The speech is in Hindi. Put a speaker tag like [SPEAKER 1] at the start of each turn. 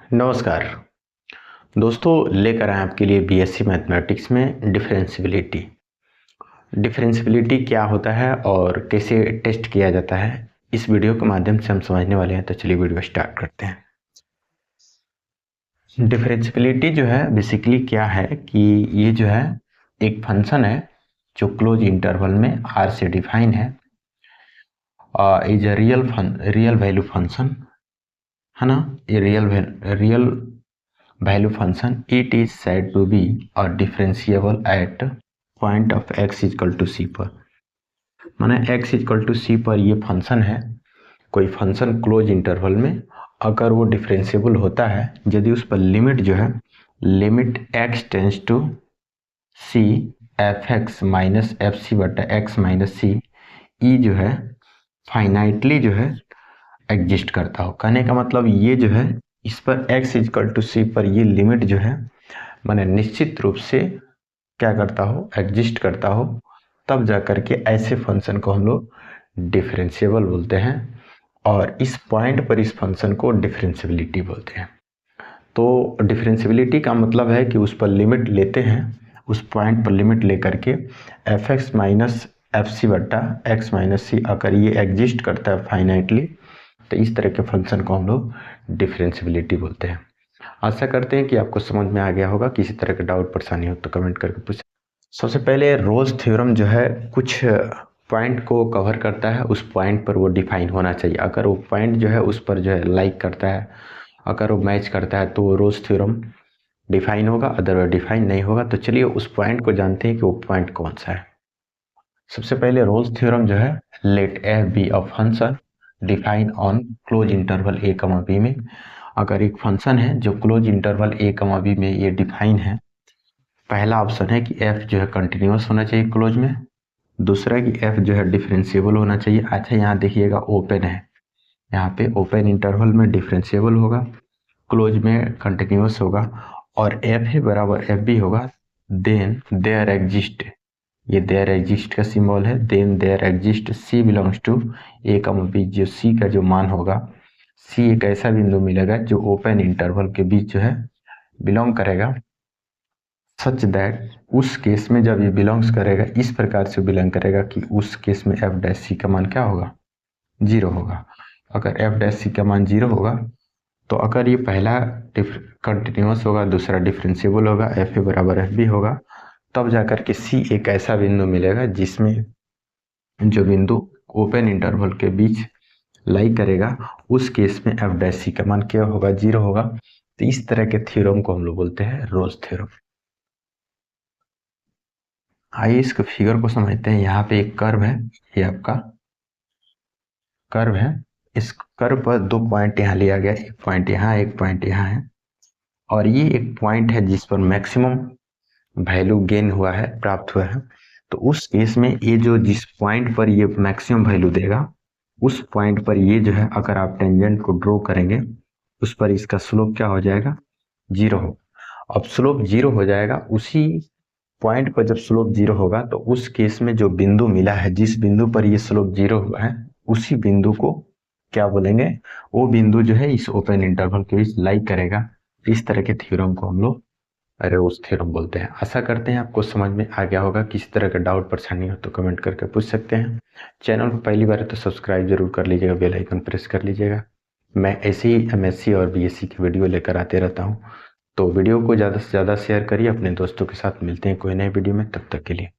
[SPEAKER 1] नमस्कार दोस्तों, लेकर आए आपके लिए बीएससी मैथमेटिक्स में डिफरेंशियबिलिटी। डिफरेंशियबिलिटी क्या होता है और कैसे टेस्ट किया जाता है, इस वीडियो के माध्यम से हम समझने वाले हैं। तो चलिए वीडियो स्टार्ट करते हैं। डिफरेंशियबिलिटी जो है बेसिकली क्या है कि ये जो है एक फंक्शन है जो क्लोज इंटरवल में आर से डिफाइन है, is a real value function है ना। ये real value function, it is said to be a differentiable at point of x equal to c पर। माने x इक्वल टू सी पर ये फंक्शन है, कोई फंक्शन क्लोज इंटरवल में अगर वो डिफरेंशिएबल होता है, यदि उस पर लिमिट जो है limit x tends to c f x minus f c बटा एक्स माइनस सी ई जो है फाइनाइटली जो है एग्जिस्ट करता हो। कहने का मतलब ये जो है इस पर x इक्वल टू सी पर ये लिमिट जो है माने निश्चित रूप से क्या करता हो, एग्जिस्ट करता हो, तब जा करके ऐसे फंक्शन को हम लोग डिफरेंशिएबल बोलते हैं और इस पॉइंट पर इस फंक्शन को डिफरेंशियबिलिटी बोलते हैं। तो डिफरेंशियबिलिटी का मतलब है कि उस पर लिमिट लेते हैं, उस पॉइंट पर लिमिट लेकर के f x minus f c बट्टा एक्स माइनस सी अगर ये एग्जिस्ट करता है फाइनाइटली, तो इस तरह के फंक्शन को हम लोग डिफरेंशियबिलिटी बोलते हैं। आशा करते हैं कि आपको समझ में आ गया होगा। किसी तरह का डाउट परेशानी हो तो कमेंट करके पूछें। सबसे पहले रोल्स थ्योरम जो है कुछ पॉइंट को कवर करता है, उस पॉइंट पर वो डिफाइन होना चाहिए। अगर वो पॉइंट जो है उस पर जो है लाइक करता है, अगर वो मैच करता है तो वो रोल्स थ्योरम डिफाइन होगा, अदरवाइज डिफाइन नहीं होगा। तो चलिए उस पॉइंट को जानते हैं कि वो पॉइंट कौन सा है। सबसे पहले रोल्स थ्योरम जो है, let f be a function define on close interval a comma b में। अगर एक फंक्शन है जो close interval a comma b में ये डिफाइन है, पहला ऑप्शन है कि एफ जो है कंटिन्यूअस होना चाहिए क्लोज में, दूसरा कि एफ जो है डिफरेंशिएबल होना चाहिए। अच्छा यहाँ देखिएगा ओपन है, यहाँ पे ओपन इंटरवल में डिफरेंशिएबल होगा, क्लोज में कंटिन्यूअस होगा और एफ है बराबर एफ बी होगा। देन देयर एग्जिस्ट, ये देयर एग्जिस्ट का सिंबल है, then there exist c belongs to a comma b, जो सी का जो मान होगा, सी एक ऐसा बिंदु मिलेगा जो ओपन इंटरवल के बीच जो है बिलोंग करेगा, सच दैट उस केस में जब ये बिलोंग्स करेगा इस प्रकार से बिलोंग करेगा कि उस केस में एफ डैश सी का मान क्या होगा, जीरो होगा। अगर एफ डैश सी का मान जीरो होगा तो अगर ये पहला कंटिन्यूअस होगा, दूसरा डिफरेंशिएबल होगा, एफ ए बराबर एफ बी होगा, तब जाकर के सी एक ऐसा बिंदु मिलेगा जिसमें जो बिंदु ओपन इंटरवल के बीच लाई करेगा, उस केस में एफ डैश सी का मान क्या होगा, जीरो होगा। तो इस तरह के थ्योरम को हम लोग बोलते हैं रोल्स थ्योरम। आइए इसके फिगर को समझते हैं। यहाँ पे एक कर्व है, ये आपका कर्व है, इस कर्व पर दो पॉइंट यहाँ लिया गया, एक पॉइंट यहाँ, एक पॉइंट यहाँ है, और ये एक पॉइंट है जिस पर मैक्सिमम वैल्यू गेन हुआ है, प्राप्त हुआ है। तो उस केस में ये जो जिस पॉइंट पर ये मैक्सिमम वैल्यू देगा, उस पॉइंट पर ये जो है अगर आप टेंजेंट को ड्रॉ करेंगे, उस पर इसका स्लोप क्या हो जाएगा, जीरो हो। अब स्लोप जीरो हो जाएगा, उसी पॉइंट पर जब स्लोप जीरो होगा तो उस केस में जो बिंदु मिला है, जिस बिंदु पर ये स्लोप जीरो हुआ है, उसी बिंदु को क्या बोलेंगे, वो बिंदु जो है इस ओपन इंटरवल के बीच लाई करेगा। इस तरह के थ्योरम को हम लोग रोल्स थ्योरम बोलते हैं। आशा करते हैं आपको समझ में आ गया होगा। किसी तरह का डाउट परेशानी हो तो कमेंट करके पूछ सकते हैं। चैनल को पहली बार है तो सब्सक्राइब जरूर कर लीजिएगा, बेल आइकन प्रेस कर लीजिएगा। मैं ऐसे ही एमएससी और बीएससी की वीडियो लेकर आते रहता हूँ, तो वीडियो को ज़्यादा से ज़्यादा शेयर करिए अपने दोस्तों के साथ। मिलते हैं कोई नए वीडियो में, तब तक के लिए।